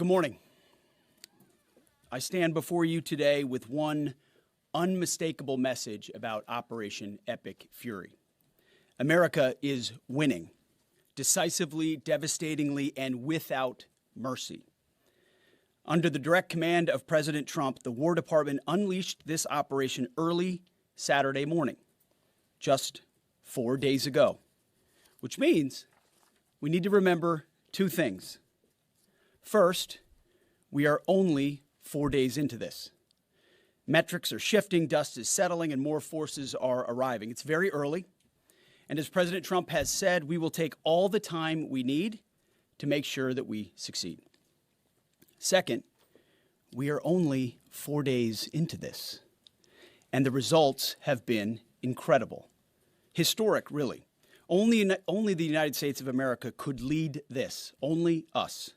Good morning. I stand before you today with one unmistakable message about Operation Epic Fury. America is winning, decisively, devastatingly, and without mercy. Under the direct command of President Trump, the War Department unleashed this operation early Saturday morning, just 4 days ago, which means we need to remember two things. First, we are only 4 days into this. Metrics are shifting, dust is settling, and more forces are arriving. It's very early, and as President Trump has said, we will take all the time we need to make sure that we succeed. Second, we are only 4 days into this, and the results have been incredible. Historic, really. Only the United States of America could lead this, only us.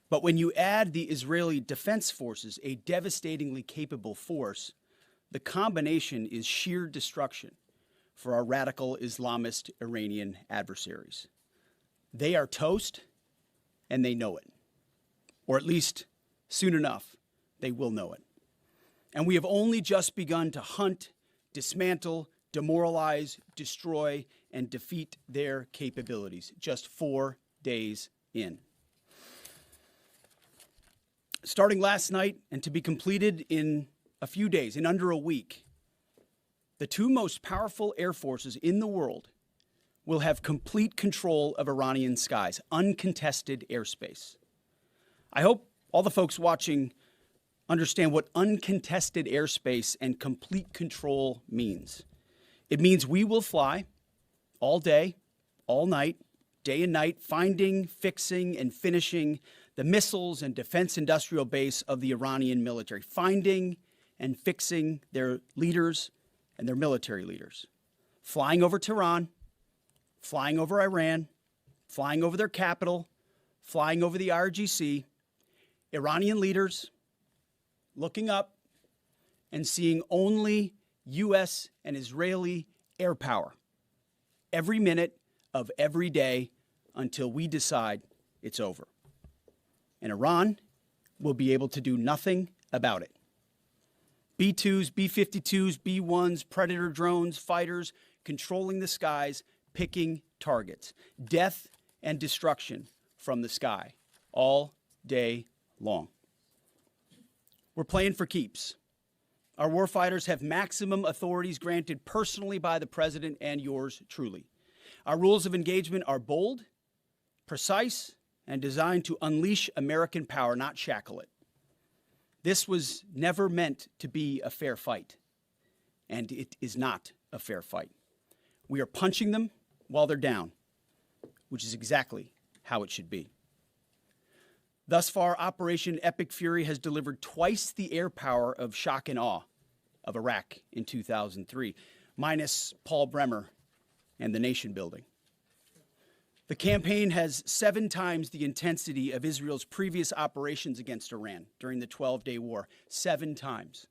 But when you add the Israeli Defense Forces, a devastatingly capable force, the combination is sheer destruction for our radical Islamist Iranian adversaries. They are toast, and they know it. Or at least, soon enough, they will know it. And we have only just begun to hunt, dismantle, demoralize, destroy, and defeat their capabilities, just 4 days in. Starting last night and to be completed in a few days, in under a week, the two most powerful air forces in the world will have complete control of Iranian skies, uncontested airspace. I hope all the folks watching understand what uncontested airspace and complete control means. It means we will fly all day, all night, day and night, finding, fixing, and finishing the missiles and defense industrial base of the Iranian military, finding and fixing their leaders and their military leaders, flying over Tehran, flying over Iran, flying over their capital, flying over the IRGC, Iranian leaders looking up and seeing only U.S. and Israeli air power every minute of every day until we decide it's over. And Iran will be able to do nothing about it. B-2s, B-52s, B-1s, Predator drones, fighters, controlling the skies, picking targets. Death and destruction from the sky all day long. We're playing for keeps. Our warfighters have maximum authorities granted personally by the president and yours truly. Our rules of engagement are bold, precise, and designed to unleash American power, not shackle it. This was never meant to be a fair fight, and it is not a fair fight. We are punching them while they're down, which is exactly how it should be. Thus far, Operation Epic Fury has delivered twice the air power of shock and awe of Iraq in 2003, minus Paul Bremer and the nation building. The campaign has 7 times the intensity of Israel's previous operations against Iran during the 12-day war, 7 times.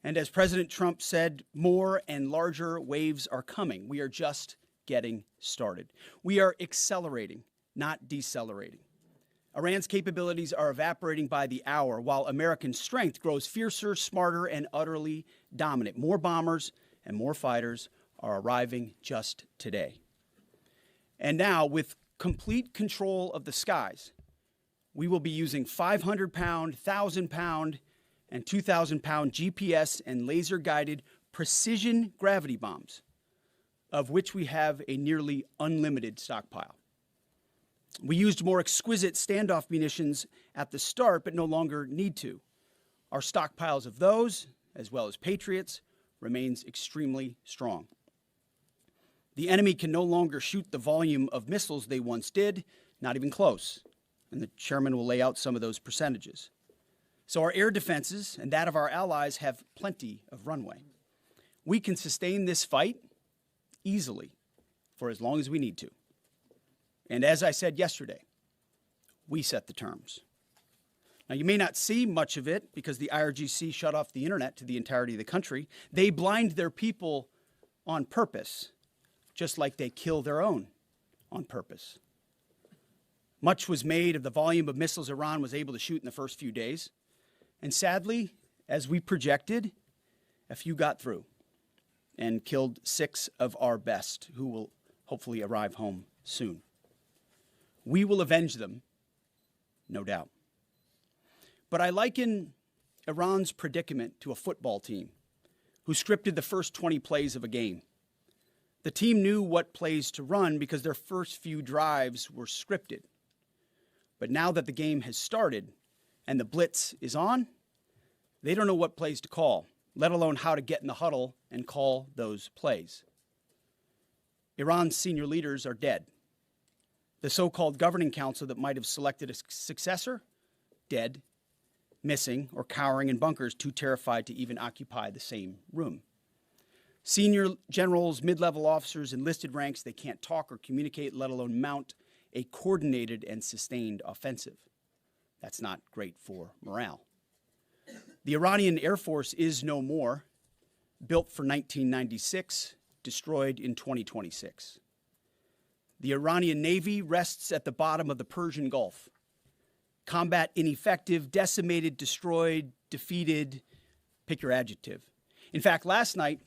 And as President Trump said, more and larger waves are coming. We are just getting started. We are accelerating, not decelerating. Iran's capabilities are evaporating by the hour, while American strength grows fiercer, smarter, and utterly dominant. More bombers and more fighters are arriving just today. And now, with complete control of the skies, we will be using 500-pound, 1,000-pound, and 2,000-pound GPS and laser-guided precision gravity bombs, of which we have a nearly unlimited stockpile. We used more exquisite standoff munitions at the start, but no longer need to. Our stockpiles of those, as well as Patriots, remains extremely strong. The enemy can no longer shoot the volume of missiles they once did, not even close. And the chairman will lay out some of those percentages. So our air defenses and that of our allies have plenty of runway. We can sustain this fight easily for as long as we need to. And as I said yesterday, we set the terms. Now, you may not see much of it because the IRGC shut off the internet to the entirety of the country. They blind their people on purpose, just like they kill their own on purpose. Much was made of the volume of missiles Iran was able to shoot in the first few days. And sadly, as we projected, a few got through and killed 6 of our best, who will hopefully arrive home soon. We will avenge them, no doubt. But I liken Iran's predicament to a football team who scripted the first 20 plays of a game. The team knew what plays to run because their first few drives were scripted. But now that the game has started and the blitz is on, they don't know what plays to call, let alone how to get in the huddle and call those plays. Iran's senior leaders are dead. The so-called governing council that might have selected a successor, dead, missing, or cowering in bunkers, too terrified to even occupy the same room. Senior generals, mid-level officers, enlisted ranks, they can't talk or communicate, let alone mount a coordinated and sustained offensive. That's not great for morale. The Iranian Air Force is no more, built for 1996, destroyed in 2026. The Iranian Navy rests at the bottom of the Persian Gulf. Combat ineffective, decimated, destroyed, defeated, pick your adjective. In fact, last night,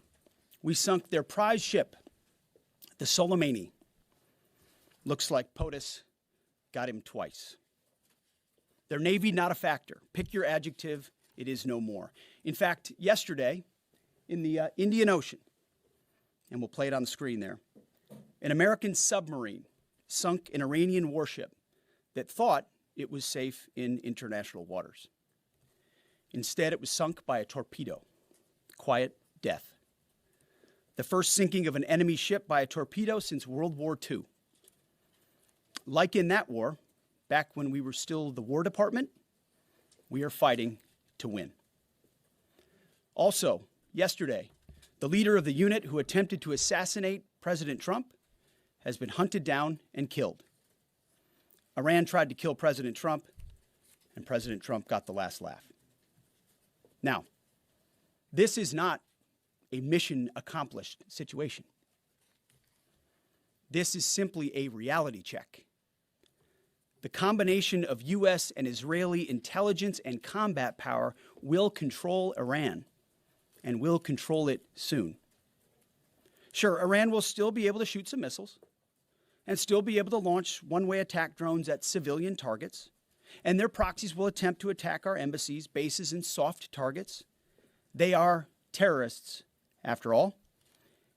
we sunk their prize ship, the Soleimani. Looks like POTUS got him twice. Their Navy, not a factor. Pick your adjective, it is no more. In fact, yesterday, in the Indian Ocean, and we'll play it on the screen there, an American submarine sunk an Iranian warship that thought it was safe in international waters. Instead, it was sunk by a torpedo. Quiet death. The first sinking of an enemy ship by a torpedo since World War II. Like in that war, back when we were still the War Department, we are fighting to win. Also, yesterday, the leader of the unit who attempted to assassinate President Trump has been hunted down and killed. Iran tried to kill President Trump, and President Trump got the last laugh. Now, this is not a mission accomplished situation. This is simply a reality check. The combination of U.S. and Israeli intelligence and combat power will control Iran, and will control it soon. Sure, Iran will still be able to shoot some missiles and still be able to launch one-way attack drones at civilian targets, and their proxies will attempt to attack our embassies, bases, and soft targets. They are terrorists, after all,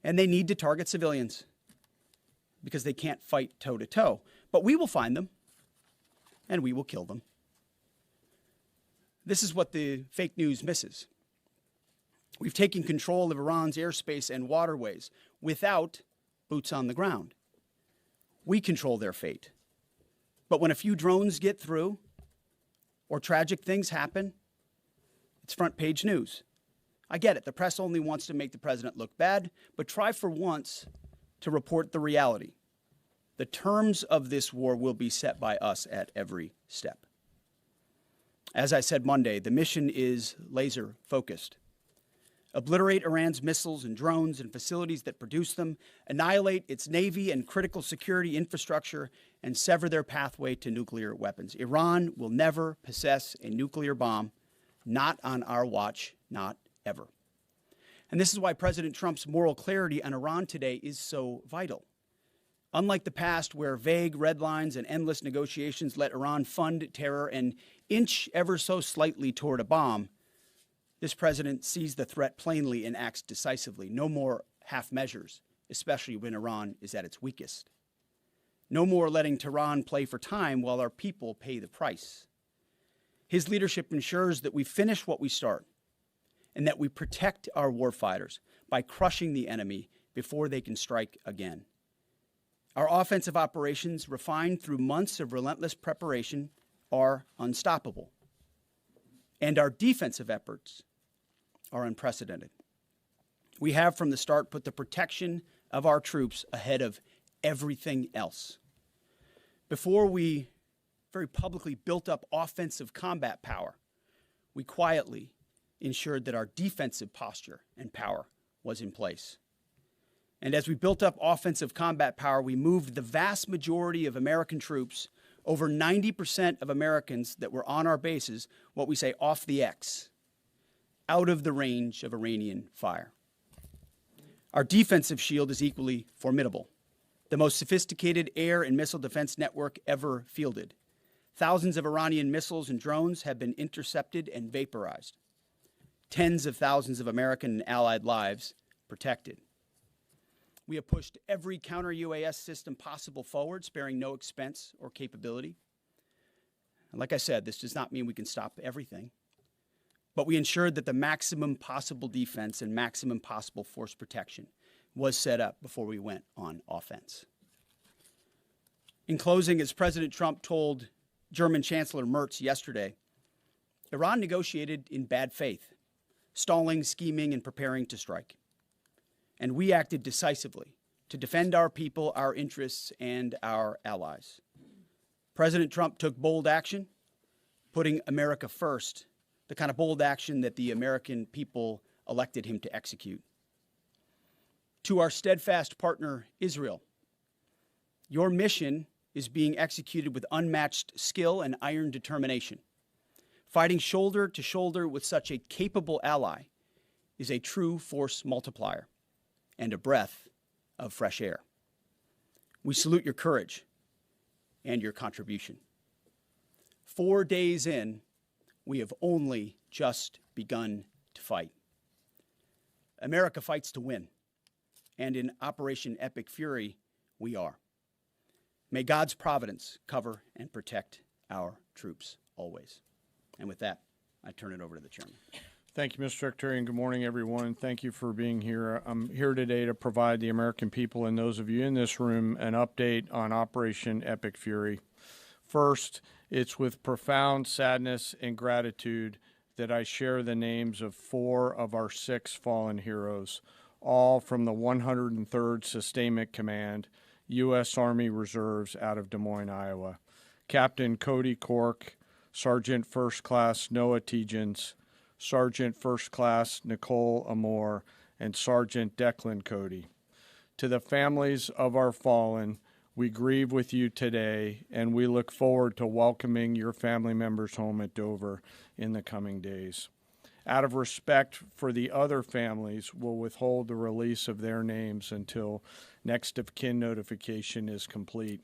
and they need to target civilians because they can't fight toe-to-toe. But we will find them, and we will kill them. This is what the fake news misses. We've taken control of Iran's airspace and waterways without boots on the ground. We control their fate. But when a few drones get through or tragic things happen, it's front page news. I get it. The press only wants to make the president look bad, but try for once to report the reality. The terms of this war will be set by us at every step. As I said Monday, the mission is laser focused. Obliterate Iran's missiles and drones and facilities that produce them, annihilate its navy and critical security infrastructure, and sever their pathway to nuclear weapons. Iran will never possess a nuclear bomb, not on our watch, not ever. And this is why President Trump's moral clarity on Iran today is so vital. Unlike the past, where vague red lines and endless negotiations let Iran fund terror and inch ever so slightly toward a bomb, this president sees the threat plainly and acts decisively. No more half measures, especially when Iran is at its weakest. No more letting Tehran play for time while our people pay the price. His leadership ensures that we finish what we start and that we protect our warfighters by crushing the enemy before they can strike again. Our offensive operations, refined through months of relentless preparation, are unstoppable. And our defensive efforts are unprecedented. We have from the start put the protection of our troops ahead of everything else. Before we very publicly built up offensive combat power, we quietly ensured that our defensive posture and power was in place. And as we built up offensive combat power, we moved the vast majority of American troops over 90% of Americans that were on our bases, what we say off the X, out of the range of Iranian fire. Our defensive shield is equally formidable, the most sophisticated air and missile defense network ever fielded. Thousands of Iranian missiles and drones have been intercepted and vaporized. Tens of thousands of American and allied lives protected. We have pushed every counter-UAS system possible forward, sparing no expense or capability. And like I said, this does not mean we can stop everything, but we ensured that the maximum possible defense and maximum possible force protection was set up before we went on offense. In closing, as President Trump told German Chancellor Merz yesterday, Iran negotiated in bad faith, stalling, scheming, and preparing to strike. And we acted decisively to defend our people, our interests, and our allies. President Trump took bold action, putting America first, the kind of bold action that the American people elected him to execute. To our steadfast partner, Israel, your mission is being executed with unmatched skill and iron determination. Fighting shoulder to shoulder with such a capable ally is a true force multiplier and a breath of fresh air. We salute your courage and your contribution. 4 days in, we have only just begun to fight. America fights to win, and in Operation Epic Fury, we are. May God's providence cover and protect our troops always. And with that, I turn it over to the chairman. Thank you, Mr. Secretary, and good morning, everyone. Thank you for being here. I'm here today to provide the American people and those of you in this room an update on Operation Epic Fury. First, it's with profound sadness and gratitude that I share the names of 4 of our 6 fallen heroes, all from the 103rd Sustainment Command, U.S. Army Reserves out of Des Moines, Iowa. Captain Cody Cork, Sergeant First Class Noah Tegens, Sergeant First Class Nicole Amore, and Sergeant Declan Cody. To the families of our fallen, we grieve with you today, and we look forward to welcoming your family members home at Dover in the coming days. Out of respect for the other families, we'll withhold the release of their names until next of kin notification is complete.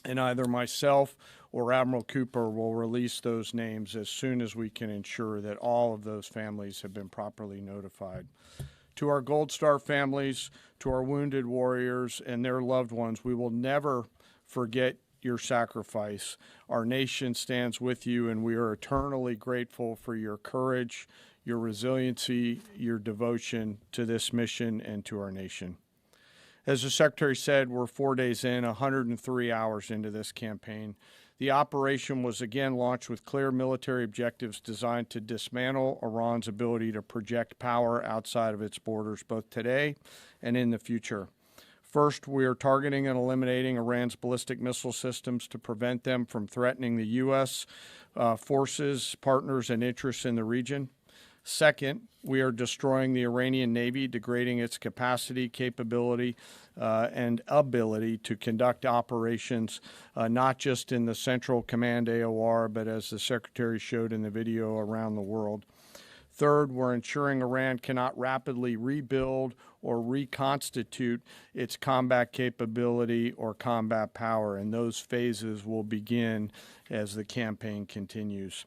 And either myself or Admiral Cooper will release those names as soon as we can ensure that all of those families have been properly notified. To our Gold Star families, to our wounded warriors and their loved ones, we will never forget your sacrifice. Our nation stands with you, and we are eternally grateful for your courage, your resiliency, your devotion to this mission and to our nation. As the Secretary said, we're 4 days in, 103 hours into this campaign. The operation was again launched with clear military objectives designed to dismantle Iran's ability to project power outside of its borders, both today and in the future. First, we are targeting and eliminating Iran's ballistic missile systems to prevent them from threatening the U.S. Forces, partners, and interests in the region. Second, we are destroying the Iranian Navy, degrading its capacity, capability, and ability to conduct operations, not just in the Central Command AOR, but as the Secretary showed in the video, around the world. Third, we're ensuring Iran cannot rapidly rebuild or reconstitute its combat capability or combat power, and those phases will begin as the campaign continues.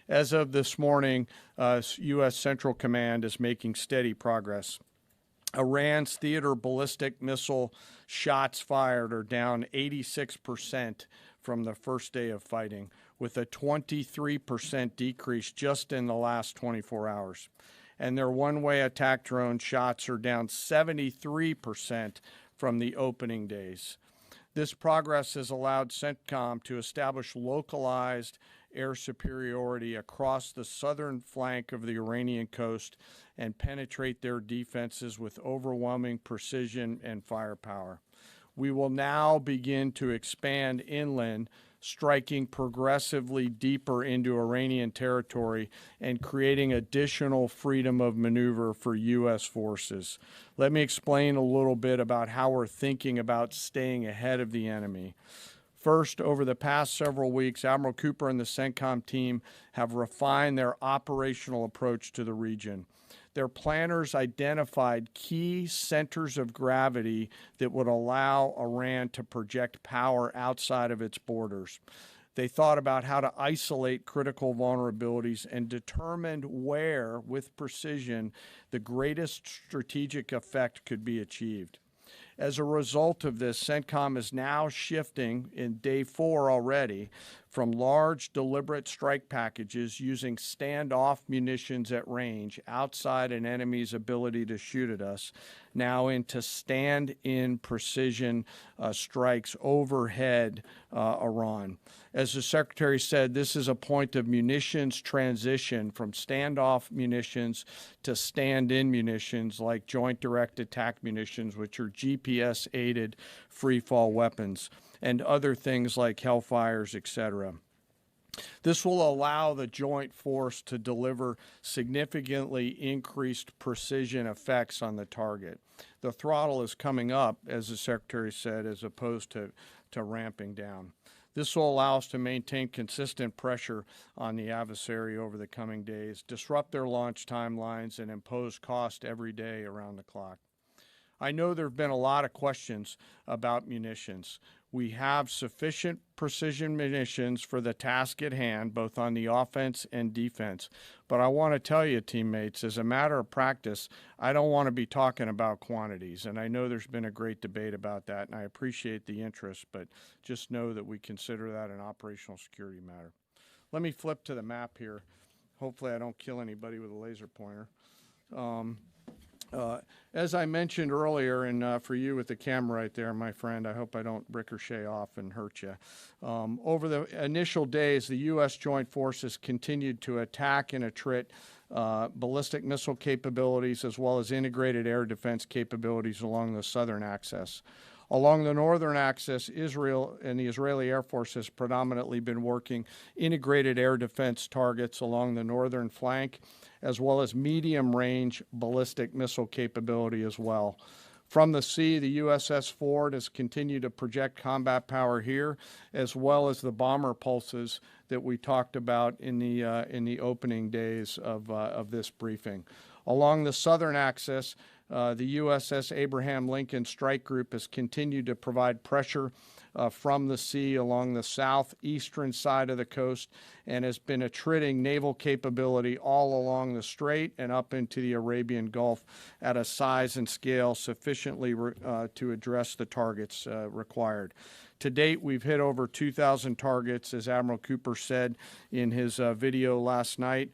As of this morning, U.S. Central Command is making steady progress. Iran's theater ballistic missile shots fired are down 86% from the first day of fighting, with a 23% decrease just in the last 24 hours. And their one-way attack drone shots are down 73% from the opening days. This progress has allowed CENTCOM to establish localized air superiority across the southern flank of the Iranian coast and penetrate their defenses with overwhelming precision and firepower. We will now begin to expand inland, striking progressively deeper into Iranian territory and creating additional freedom of maneuver for U.S. forces. Let me explain a little bit about how we're thinking about staying ahead of the enemy. First, over the past several weeks, Admiral Cooper and the CENTCOM team have refined their operational approach to the region. Their planners identified key centers of gravity that would allow Iran to project power outside of its borders. They thought about how to isolate critical vulnerabilities and determined where, with precision, the greatest strategic effect could be achieved. As a result of this, CENTCOM is now shifting in day 4 already from large, deliberate strike packages using standoff munitions at range outside an enemy's ability to shoot at us, now into stand-in precision strikes overhead Iran. As the Secretary said, this is a point of munitions transition from standoff munitions to stand-in munitions like Joint Direct Attack munitions, which are GPS-aided free-fall weapons, and other things like Hellfires, etc. This will allow the joint force to deliver significantly increased precision effects on the target. The throttle is coming up, as the Secretary said, as opposed to ramping down. This will allow us to maintain consistent pressure on the adversary over the coming days, disrupt their launch timelines, and impose cost every day around the clock. I know there have been a lot of questions about munitions. We have sufficient precision munitions for the task at hand, both on the offense and defense. But I want to tell you, teammates, as a matter of practice, I don't want to be talking about quantities. And I know there's been a great debate about that, and I appreciate the interest, but just know that we consider that an operational security matter. Let me flip to the map here. Hopefully I don't kill anybody with a laser pointer. As I mentioned earlier, and for you with the camera right there, my friend, I hope I don't ricochet off and hurt you. Over the initial days, the U.S. Joint Forces continued to attack and attrit ballistic missile capabilities as well as integrated air defense capabilities along the southern axis. Along the northern axis, Israel and the Israeli Air Force has predominantly been working integrated air defense targets along the northern flank, as well as medium-range ballistic missile capability as well. From the sea, the USS Ford has continued to project combat power here, as well as the bomber pulses that we talked about in the opening days of this briefing. Along the southern axis, the USS Abraham Lincoln Strike Group has continued to provide pressure from the sea along the southeastern side of the coast and has been attriting naval capability all along the strait and up into the Arabian Gulf at a size and scale sufficiently to address the targets required. To date, we've hit over 2,000 targets, as Admiral Cooper said in his video last night.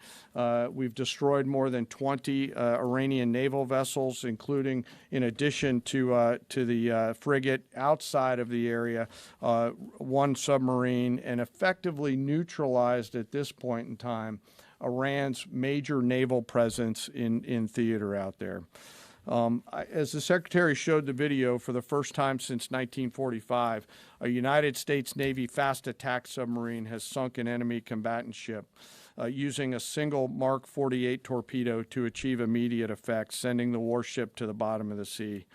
We've destroyed more than 20 Iranian naval vessels, including, in addition to the frigate outside of the area, one submarine, and effectively neutralized at this point in time Iran's major naval presence in theater out there. As the Secretary showed the video, for the first time since 1945, a United States Navy fast attack submarine has sunk an enemy combatant ship using a single Mark 48 torpedo to achieve immediate effect, sending the warship to the bottom of the sea.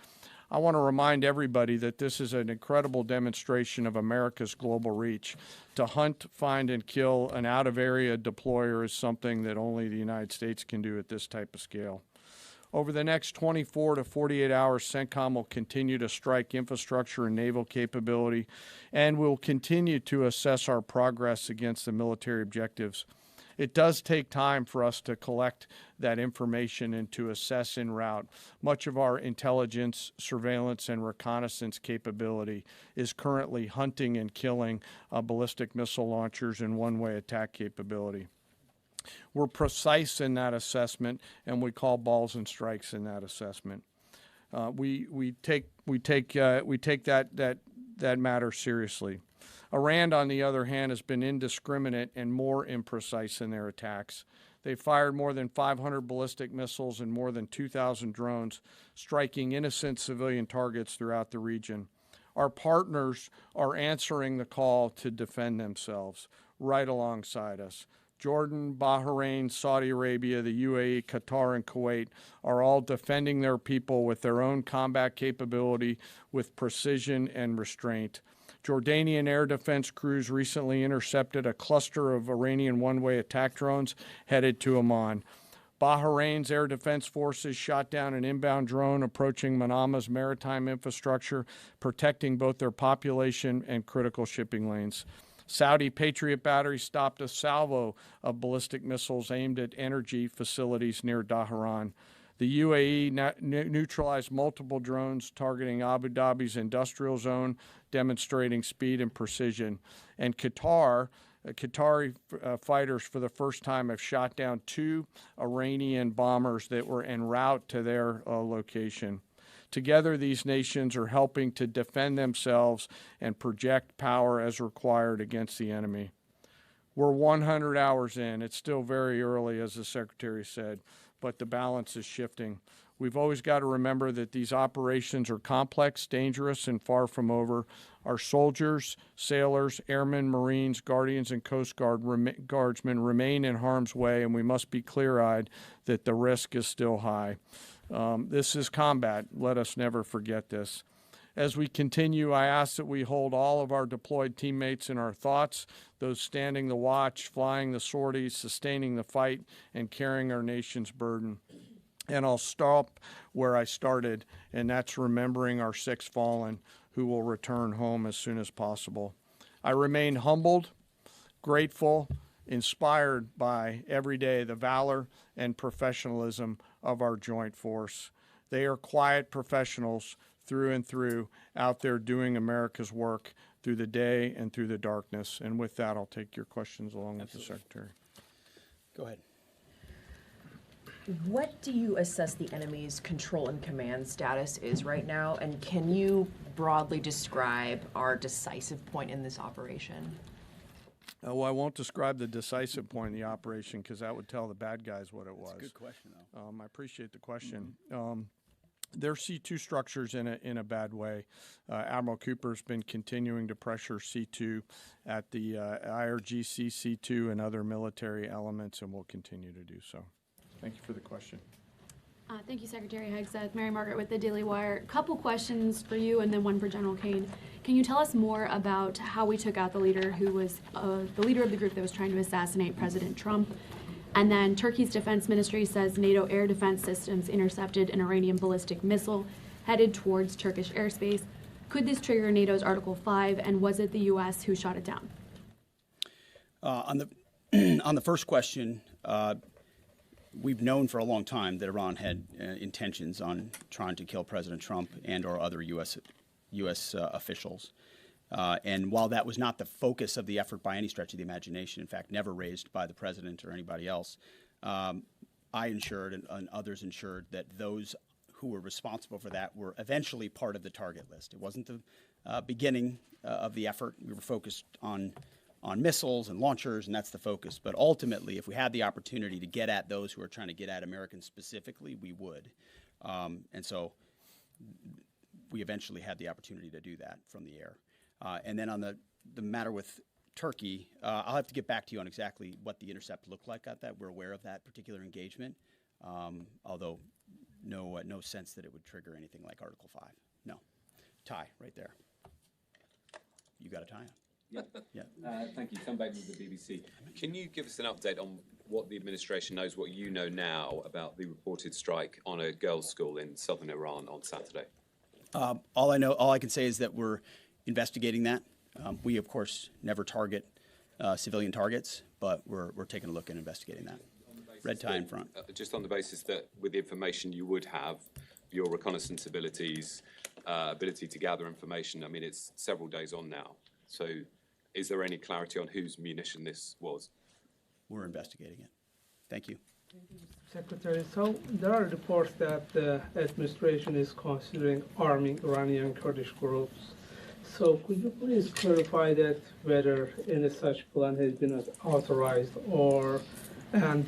I want to remind everybody that this is an incredible demonstration of America's global reach. To hunt, find, and kill an out-of-area deployer is something that only the United States can do at this type of scale. Over the next 24 to 48 hours, CENTCOM will continue to strike infrastructure and naval capability, and will continue to assess our progress against the military objectives. It does take time for us to collect that information and to assess en route. Much of our intelligence, surveillance, and reconnaissance capability is currently hunting and killing ballistic missile launchers and one-way attack capability. We're precise in that assessment, and we call balls and strikes in that assessment. We take that matter seriously. Iran, on the other hand, has been indiscriminate and more imprecise in their attacks. They fired more than 500 ballistic missiles and more than 2,000 drones, striking innocent civilian targets throughout the region. Our partners are answering the call to defend themselves right alongside us. Jordan, Bahrain, Saudi Arabia, the UAE, Qatar, and Kuwait are all defending their people with their own combat capability, with precision and restraint. Jordanian air defense crews recently intercepted a cluster of Iranian one-way attack drones headed to Amman. Bahrain's air defense forces shot down an inbound drone approaching Manama's maritime infrastructure, protecting both their population and critical shipping lanes. Saudi Patriot batteries stopped a salvo of ballistic missiles aimed at energy facilities near Dhahran. The UAE neutralized multiple drones targeting Abu Dhabi's industrial zone, demonstrating speed and precision. And Qatari fighters for the first time have shot down 2 Iranian bombers that were en route to their location. Together, these nations are helping to defend themselves and project power as required against the enemy. We're 100 hours in. It's still very early, as the Secretary said, but the balance is shifting. We've always got to remember that these operations are complex, dangerous, and far from over. Our soldiers, sailors, airmen, Marines, Guardians, and Coast Guardsmen remain in harm's way, and we must be clear-eyed that the risk is still high. This is combat. Let us never forget this. As we continue, I ask that we hold all of our deployed teammates in our thoughts, those standing the watch, flying the sorties, sustaining the fight, and carrying our nation's burden. And I'll stop where I started, and that's remembering our 6 fallen who will return home as soon as possible. I remain humbled, grateful, inspired by every day the valor and professionalism of our joint force. They are quiet professionals through and through, out there doing America's work through the day and through the darkness. And with that, I'll take your questions along with the Secretary. Go ahead. What do you assess the enemy's control and command status is right now? And can you broadly describe our decisive point in this operation? Well, I won't describe the decisive point in the operation because that would tell the bad guys what it was. That's a good question, though. I appreciate the question. They're C2 structures in a bad way. Admiral Cooper's been continuing to pressure C2 at the IRGC C2 and other military elements, and will continue to do so. Thank you for the question. Thank you, Secretary Hegseth. Mary Margaret with the Daily Wire. Couple questions for you and then one for General Kane. Can you tell us more about how we took out the leader who was the leader of the group that was trying to assassinate President Trump? And then Turkey's defense ministry says NATO air defense systems intercepted an Iranian ballistic missile headed towards Turkish airspace. Could this trigger NATO's Article 5, and was it the U.S. who shot it down? On the first question, we've known for a long time that Iran had intentions on trying to kill President Trump and or other U.S. Officials. And while that was not the focus of the effort by any stretch of the imagination, in fact, never raised by the president or anybody else, I ensured and others ensured that those who were responsible for that were eventually part of the target list. It wasn't the beginning of the effort. We were focused on missiles and launchers, and that's the focus. But ultimately, if we had the opportunity to get at those who are trying to get at Americans specifically, we would. And so we eventually had the opportunity to do that from the air. And then on the matter with Turkey, I'll have to get back to you on exactly what the intercept looked like at that. We're aware of that particular engagement, although no sense that it would trigger anything like Article 5. No. Tie right there. You got a tie on. Yeah. Thank you. Tom Baker with the BBC. Can you give us an update on what the administration knows, what you know now about the reported strike on a girls' school in southern Iran on Saturday? All I can say is that we're investigating that. We, of course, never target civilian targets, but we're taking a look and investigating that. Red tie in front. Just on the basis that with the information you would have, your reconnaissance abilities, ability to gather information, I mean, it's several days on now. So is there any clarity on whose munition this was? We're investigating it. Thank you. Secretary, so there are reports that the administration is considering arming Iranian Kurdish groups. So could you please clarify that whether any such plan has been authorized and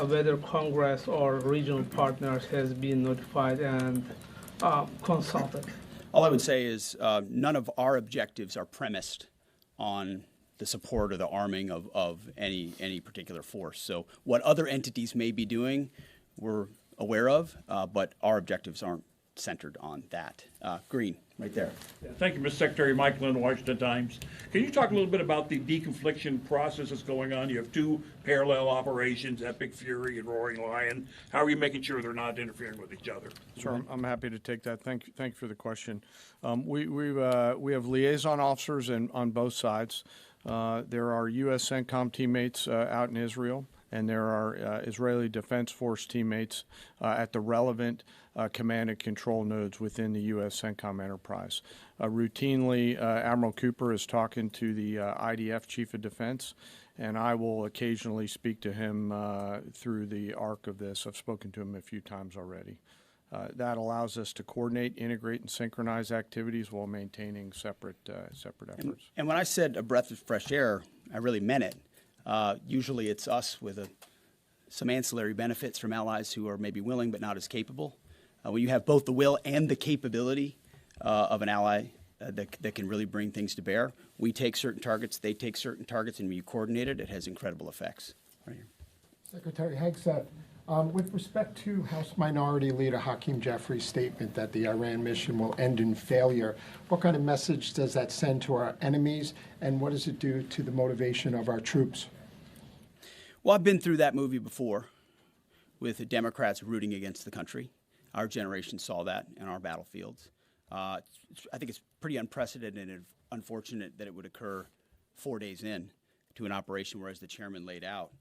whether Congress or regional partners has been notified and consulted? All I would say is none of our objectives are premised on the support or the arming of any particular force. So what other entities may be doing, we're aware of, but our objectives aren't centered on that. Green, right there. Thank you, Mr. Secretary. Mike Lynn, Washington Times. Can you talk a little bit about the deconfliction process that's going on? You have two parallel operations, Epic Fury and Roaring Lion. How are you making sure they're not interfering with each other? Sure, I'm happy to take that. Thank you for the question. We have liaison officers on both sides. There are U.S. CENTCOM teammates out in Israel, and there are Israeli Defense Force teammates at the relevant command and control nodes within the U.S. CENTCOM enterprise. Routinely, Admiral Cooper is talking to the IDF Chief of Defense, and I will occasionally speak to him through the arc of this. I've spoken to him a few times already. That allows us to coordinate, integrate, and synchronize activities while maintaining separate efforts. And when I said a breath of fresh air, I really meant it. Usually it's us with some ancillary benefits from allies who are maybe willing but not as capable. When you have both the will and the capability of an ally that can really bring things to bear, we take certain targets, they take certain targets, and when you coordinate it, it has incredible effects. Right here. Secretary Hegseth, with respect to House Minority Leader Hakeem Jeffries' statement that the Iran mission will end in failure, what kind of message does that send to our enemies, and what does it do to the motivation of our troops? Well, I've been through that movie before with the Democrats rooting against the country. Our generation saw that in our battlefields. I think it's pretty unprecedented and unfortunate that it would occur 4 days in to an operation where, as the chairman laid out,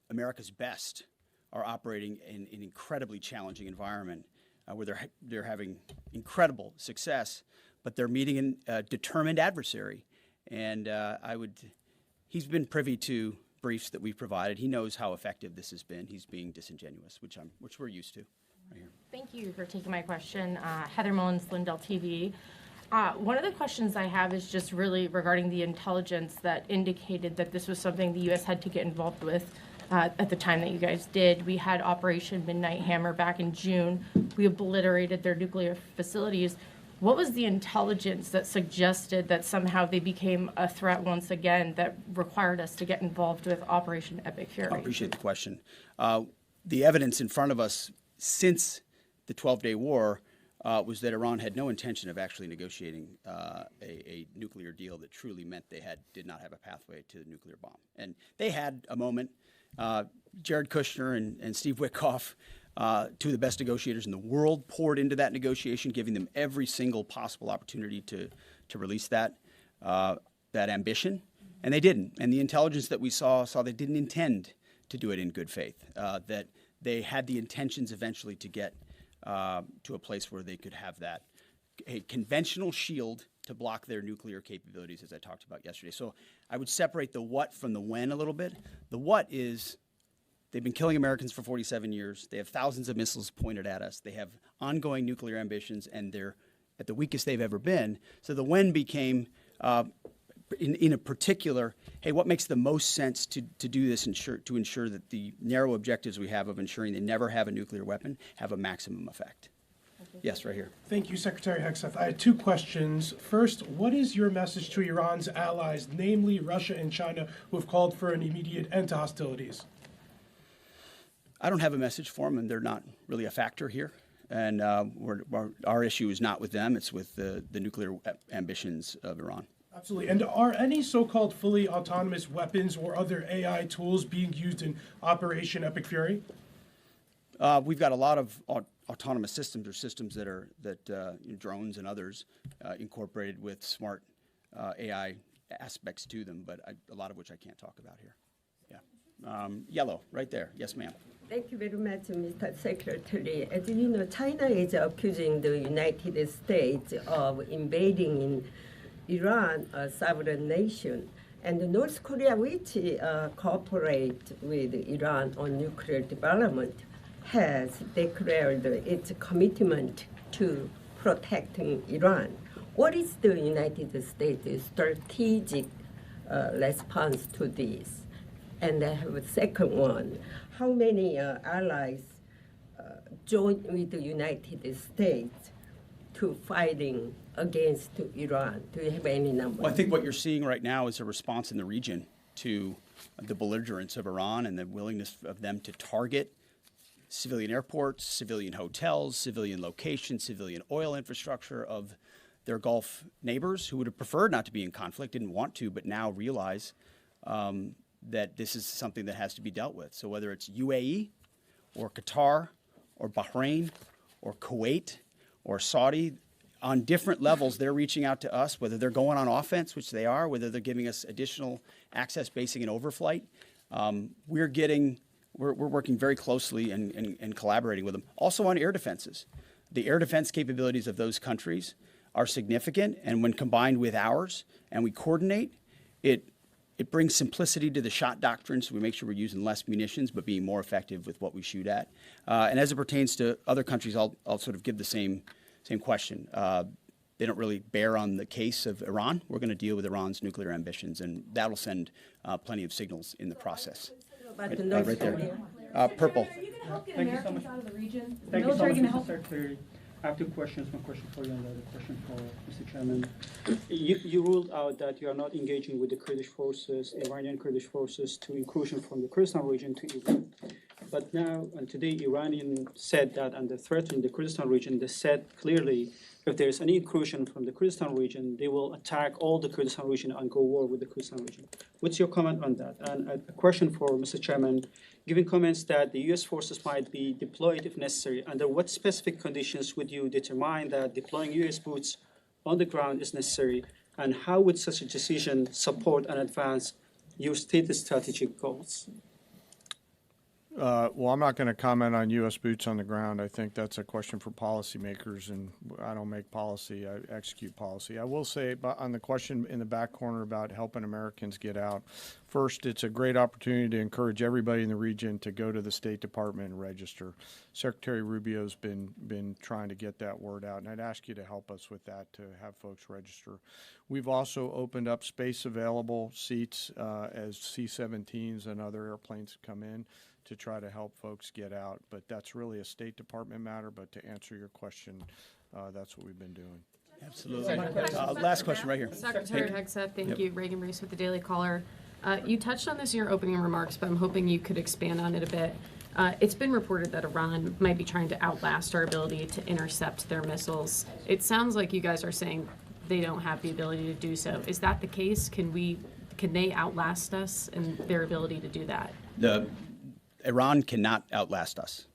America's best are operating in an incredibly challenging environment where they're having incredible success, but they're meeting a determined adversary. And he's been privy to briefs that we've provided. He knows how effective this has been. He's being disingenuous, which we're used to. Right here. Thank you for taking my question. Heather Mullins, Lindell TV. One of the questions I have is just really regarding the intelligence that indicated that this was something the U.S. had to get involved with at the time that you guys did. We had Operation Midnight Hammer back in June. We obliterated their nuclear facilities. What was the intelligence that suggested that somehow they became a threat once again that required us to get involved with Operation Epic Fury? I appreciate the question. The evidence in front of us since the 12-day war was that Iran had no intention of actually negotiating a nuclear deal that truly meant they did not have a pathway to the nuclear bomb. And they had a moment. Jared Kushner and Steve Witkoff, two of the best negotiators in the world, poured into that negotiation, giving them every single possible opportunity to release that ambition, and they didn't. And the intelligence that we saw they didn't intend to do it in good faith, that they had the intentions eventually to get to a place where they could have a conventional shield to block their nuclear capabilities, as I talked about yesterday. So I would separate the what from the when a little bit. The what is they've been killing Americans for 47 years. They have thousands of missiles pointed at us. They have ongoing nuclear ambitions, and they're at the weakest they've ever been. So the when became, in a particular, hey, what makes the most sense to do this to ensure that the narrow objectives we have of ensuring they never have a nuclear weapon have a maximum effect? Yes, right here. Thank you, Secretary Hegseth. I had two questions. First, what is your message to Iran's allies, namely Russia and China, who have called for an immediate end to hostilities? I don't have a message for them, and they're not really a factor here. And our issue is not with them. It's with the nuclear ambitions of Iran. Absolutely. And are any so-called fully autonomous weapons or other AI tools being used in Operation Epic Fury? We've got a lot of autonomous systems or systems drones and others incorporated with smart AI aspects to them, but a lot of which I can't talk about here. Yeah. Yellow, right there. Yes, ma'am. Thank you very much, Mr. Secretary. As you know, China is accusing the United States of invading in Iran, a sovereign nation, and North Korea, which cooperate with Iran on nuclear development, has declared its commitment to protecting Iran. What is the United States' strategic response to this? And I have a second one. How many allies join with the United States to fighting against Iran? Do you have any numbers? Well, I think what you're seeing right now is a response in the region to the belligerence of Iran and the willingness of them to target civilian airports, civilian hotels, civilian locations, civilian oil infrastructure of their Gulf neighbors who would have preferred not to be in conflict, didn't want to, but now realize that this is something that has to be dealt with. So whether it's UAE or Qatar or Bahrain or Kuwait or Saudi, on different levels, they're reaching out to us, whether they're going on offense, which they are, whether they're giving us additional access, basing, and overflight. We're working very closely and collaborating with them. Also on air defenses. The air defense capabilities of those countries are significant, and when combined with ours and we coordinate, it brings simplicity to the shot doctrine, so we make sure we're using less munitions but being more effective with what we shoot at. And as it pertains to other countries, I'll sort of give the same question. They don't really bear on the case of Iran. We're going to deal with Iran's nuclear ambitions, and that'll send plenty of signals in the process. Right there. Purple. Thank you so much. Thank you so much, Mr. Secretary. I have two questions. One question for you and the other question for Mr. Chairman. You ruled out that you are not engaging with the Kurdish forces, Iranian Kurdish forces, to incursion from the Kurdistan region to Iran. But now, and today, Iranian said that under threatening the Kurdistan region, they said clearly if there is any incursion from the Kurdistan region, they will attack all the Kurdistan region and go war with the Kurdistan region. What's your comment on that? And a question for Mr. Chairman, given comments that the U.S. forces might be deployed if necessary, under what specific conditions would you determine that deploying U.S. boots on the ground is necessary, and how would such a decision support and advance your stated strategic goals? Well, I'm not going to comment on U.S. boots on the ground. I think that's a question for policymakers, and I don't make policy, I execute policy. I will say on the question in the back corner about helping Americans get out, first, it's a great opportunity to encourage everybody in the region to go to the State Department and register. Secretary Rubio's been trying to get that word out, and I'd ask you to help us with that, to have folks register. We've also opened up space available seats as C-17s and other airplanes come in to try to help folks get out. But that's really a State Department matter. But to answer your question, that's what we've been doing. Absolutely. Last question right here. Secretary Hegseth, thank you. Reagan Reese with the Daily Caller. You touched on this in your opening remarks, but I'm hoping you could expand on it a bit. It's been reported that Iran might be trying to outlast our ability to intercept their missiles. It sounds like you guys are saying they don't have the ability to do so. Is that the case? Can they outlast us in their ability to do that? Iran cannot outlast us.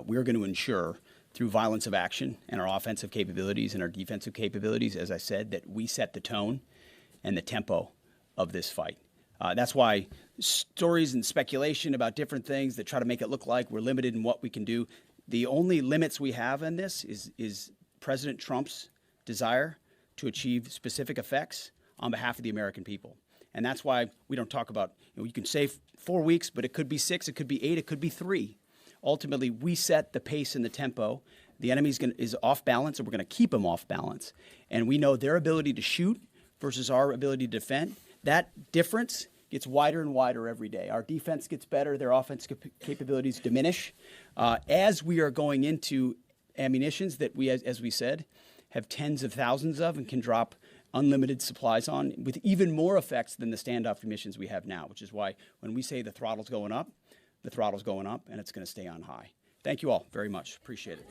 We're going to ensure through violence of action and our offensive capabilities and our defensive capabilities, as I said, that we set the tone and the tempo of this fight. That's why stories and speculation about different things that try to make it look like we're limited in what we can do, the only limits we have in this is President Trump's desire to achieve specific effects on behalf of the American people. And that's why we don't talk about, you can say 4 weeks, but it could be 6, it could be 8, it could be 3. Ultimately, we set the pace and the tempo. The enemy is off balance, and we're going to keep them off balance. And we know their ability to shoot versus our ability to defend. That difference gets wider and wider every day. Our defense gets better, their offense capabilities diminish. As we are going into ammunitions that we, as we said, have tens of thousands of and can drop unlimited supplies on with even more effects than the standoff missions we have now, which is why when we say the throttle's going up, the throttle's going up, and it's going to stay on high. Thank you all very much. Appreciate it.